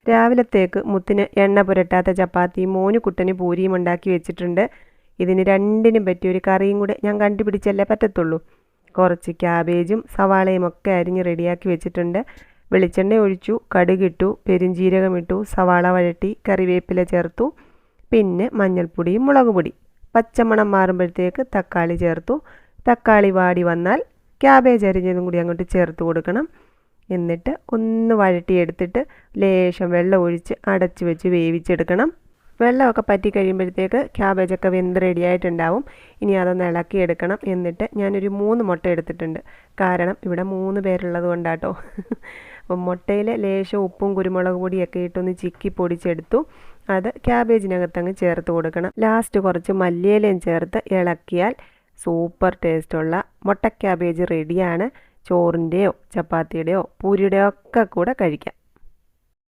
രാവിലത്തേക്ക് മുത്തിന് എണ്ണ പുരട്ടാത്ത ചപ്പാത്തിയും മോന് കുട്ടന് പൂരിയും ഉണ്ടാക്കി വെച്ചിട്ടുണ്ട്. ഇതിന് രണ്ടിനും പറ്റിയൊരു കറിയും കൂടെ ഞാൻ കണ്ടുപിടിച്ചല്ലേ പറ്റത്തുള്ളൂ. കുറച്ച് ക്യാബേജും സവാളയും ഒക്കെ അരിഞ്ഞ് റെഡിയാക്കി വെച്ചിട്ടുണ്ട്. വെളിച്ചെണ്ണ ഒഴിച്ചു, കടുകിട്ടു, പെരുംജീരകമിട്ടു, സവാള വഴട്ടി, കറിവേപ്പില ചേർത്തു, പിന്നെ മഞ്ഞൾപ്പൊടിയും മുളക് പൊടി. പച്ചമണം മാറുമ്പോഴത്തേക്ക് തക്കാളി ചേർത്തു. തക്കാളി വാടി വന്നാൽ ക്യാബേജ് അരിഞ്ഞതും കൂടി അങ്ങോട്ട് ചേർത്ത് കൊടുക്കണം. എന്നിട്ട് ഒന്ന് വഴട്ടിയെടുത്തിട്ട് ലേശം വെള്ളം ഒഴിച്ച് അടച്ച് വെച്ച് വേവിച്ചെടുക്കണം. വെള്ളമൊക്കെ പറ്റി കഴിയുമ്പോഴത്തേക്ക് ക്യാബേജൊക്കെ വെന്ത് റെഡിയായിട്ടുണ്ടാവും. ഇനി അതൊന്ന് ഇളക്കിയെടുക്കണം. എന്നിട്ട് ഞാനൊരു 3 മുട്ട എടുത്തിട്ടുണ്ട്. കാരണം ഇവിടെ 3 പേരുള്ളത് കൊണ്ടാട്ടോ. അപ്പം മുട്ടയിൽ ലേശം ഉപ്പും കുരുമുളക് പൊടിയൊക്കെ ഇട്ടൊന്ന് ചിക്കി പൊടിച്ചെടുത്തു. അത് ക്യാബേജിനകത്തങ്ങ് ചേർത്ത് കൊടുക്കണം. ലാസ്റ്റ് കുറച്ച് മല്ലിയിലയും ചേർത്ത് ഇളക്കിയാൽ സൂപ്പർ ടേസ്റ്റുള്ള മുട്ട ക്യാബേജ് റെഡിയാണ്. ചോറിൻ്റെയോ ചപ്പാത്തിയുടെയോ പൂരിയുടെയോ ഒക്കെ കൂടെ കഴിക്കാം.